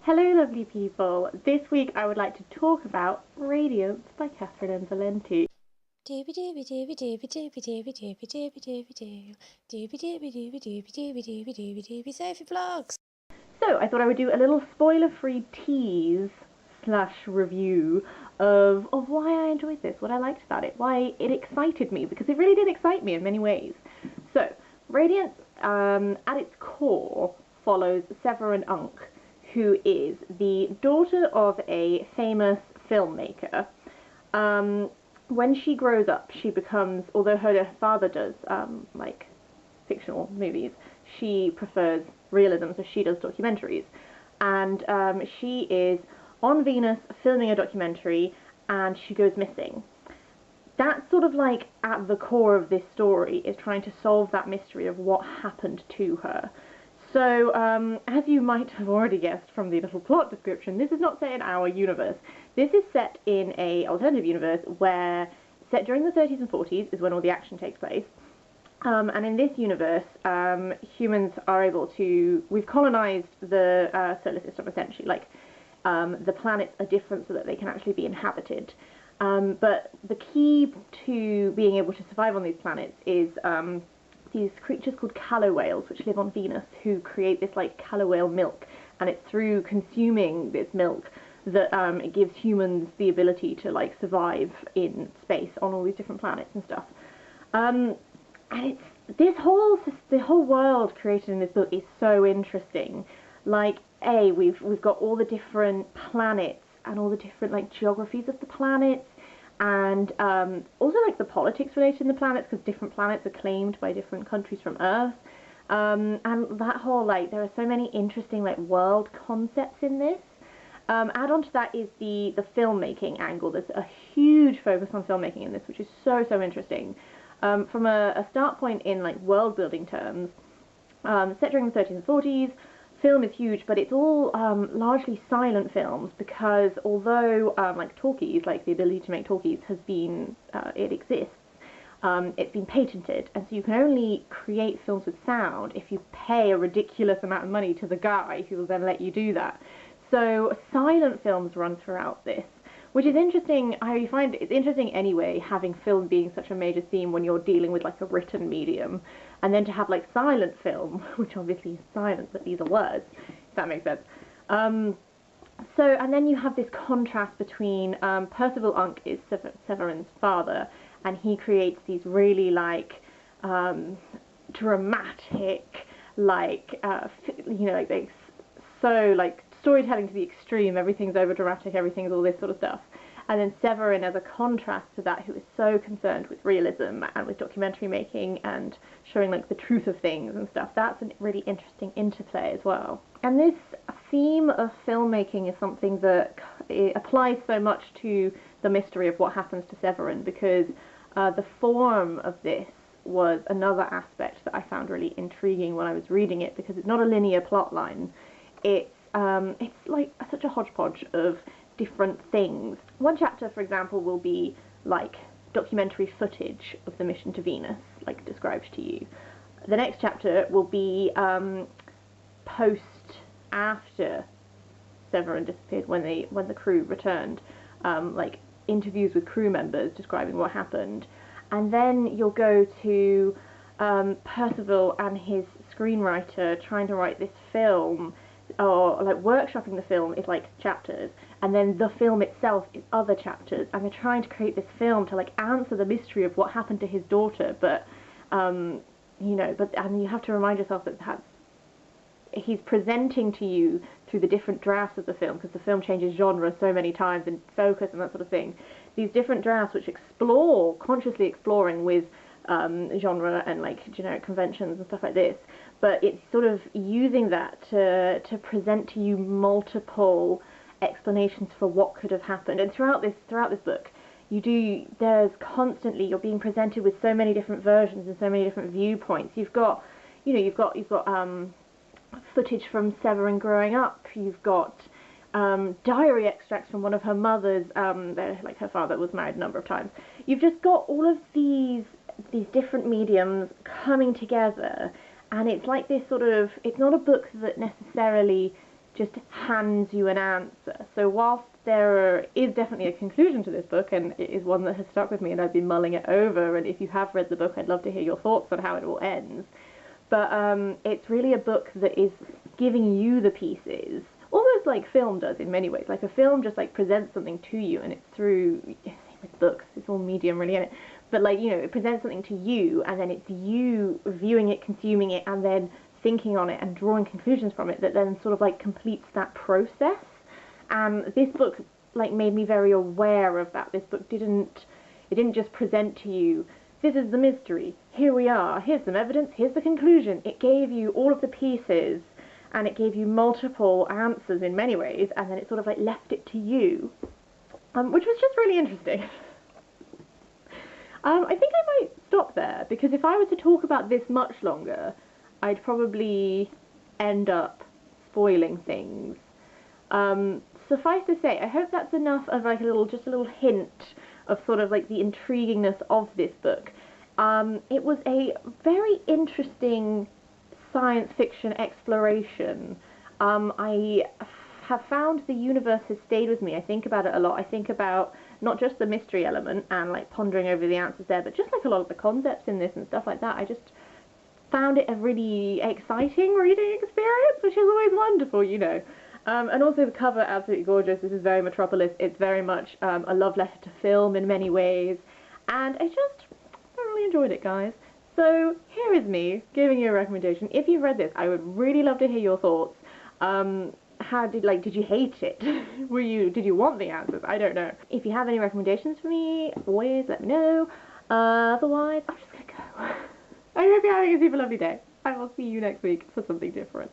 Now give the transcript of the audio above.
Hello lovely people, this week I would like to talk about Radiance by Catherynne and Valente. Sophie Vlogs. So I thought I would do a little spoiler-free tease slash review of why I enjoyed this, what I liked about it, why it excited me, because it really did excite me in many ways. So, Radiance, at its core, follows Severin Unk, who is the daughter of a famous filmmaker. When she grows up, she becomes, although her father does like fictional movies, she prefers realism, so she does documentaries. And she is on Venus filming a documentary, and she goes missing. That's sort of like at the core of this story, is trying to solve that mystery of what happened to her. So, as you might have already guessed from the little plot description, this is not set in our universe. This is set in a alternative universe where, set during the 30s and 40s, is when all the action takes place. And in this universe, humans are able to... We've colonized the solar system, essentially. Like, the planets are different so that they can actually be inhabited. But the key to being able to survive on these planets is... these creatures called calla whales, which live on Venus, who create this like calla whale milk, and it's through consuming this milk that it gives humans the ability to like survive in space on all these different planets and stuff. And it's the whole world created in this book is so interesting. Like, we've got all the different planets and all the different like geographies of the planets, and also like the politics related to the planets, because different planets are claimed by different countries from Earth, and that whole like there are so many interesting like world concepts in this. Add on to that is the filmmaking angle. There's a huge focus on filmmaking in this, which is so interesting. From a start point in like world building terms, set during the 30s and 40s. Film is huge, but it's all largely silent films, because although like talkies, like the ability to make talkies has been, it exists, it's been patented, and so you can only create films with sound if you pay a ridiculous amount of money to the guy who will then let you do that. So silent films run throughout this, which is interesting. I find it's interesting anyway, having film being such a major theme when you're dealing with like a written medium, and then to have like silent film, which obviously is silent, but these are words, if that makes sense. And then you have this contrast between Percival Unk is Severin's father, and he creates these really like dramatic, like like so like storytelling to the extreme. Everything's over dramatic, everything's all this sort of stuff. And then Severin, as a contrast to that, who is so concerned with realism and with documentary making and showing like the truth of things and stuff. That's a really interesting interplay as well. And this theme of filmmaking is something that applies so much to the mystery of what happens to Severin, because the form of this was another aspect that I found really intriguing when I was reading it, because it's not a linear plot line. It's like such a hodgepodge of different things. One chapter, for example, will be like documentary footage of the mission to Venus, like described to you. The next chapter will be post after Severin disappeared, when the crew returned, like interviews with crew members describing what happened. And then you'll go to Percival and his screenwriter trying to write this film, or like workshopping the film is like chapters, and then the film itself is other chapters, and they're trying to create this film to like answer the mystery of what happened to his daughter, but and you have to remind yourself that he's presenting to you through the different drafts of the film, because the film changes genre so many times and focus and that sort of thing. These different drafts which consciously exploring with genre and like generic conventions and stuff like this, but it's sort of using that to present to you multiple explanations for what could have happened. And throughout this book, you're being presented with so many different versions and so many different viewpoints. You've got footage from Severin growing up. You've got diary extracts from one of her mothers. Like her father was married a number of times. You've just got all of these different mediums coming together, and it's like this sort of, it's not a book that necessarily just hands you an answer. So whilst there is definitely a conclusion to this book, and it is one that has stuck with me and I've been mulling it over, and if you have read the book, I'd love to hear your thoughts on how it all ends. But it's really a book that is giving you the pieces, almost like film does in many ways. Like a film just like presents something to you, and it's through, same with books, it's all medium really, isn't it? But like, you know, it presents something to you, and then it's you viewing it, consuming it, and then thinking on it and drawing conclusions from it that then sort of like completes that process. And this book like made me very aware of that. This book it didn't just present to you, this is the mystery, here we are, here's some evidence, here's the conclusion. It gave you all of the pieces, and it gave you multiple answers in many ways, and then it sort of like left it to you, which was just really interesting. I think I might stop there, because if I were to talk about this much longer, I'd probably end up spoiling things. Suffice to say, I hope that's enough of like just a little hint of sort of like the intriguingness of this book. It was a very interesting science fiction exploration. I have found the universe has stayed with me. I think about it a lot. I think about not just the mystery element and like pondering over the answers there, but just like a lot of the concepts in this and stuff like that. I just found it a really exciting reading experience, which is always wonderful, you know. And also the cover, absolutely gorgeous. This is very Metropolis. It's very much a love letter to film in many ways. And I really enjoyed it, guys. So here is me giving you a recommendation. If you've read this, I would really love to hear your thoughts. Did you hate it? Did you want the answers? I don't know. If you have any recommendations for me, always let me know. Otherwise, I'm just gonna go. I hope you're having a super lovely day. I will see you next week for something different.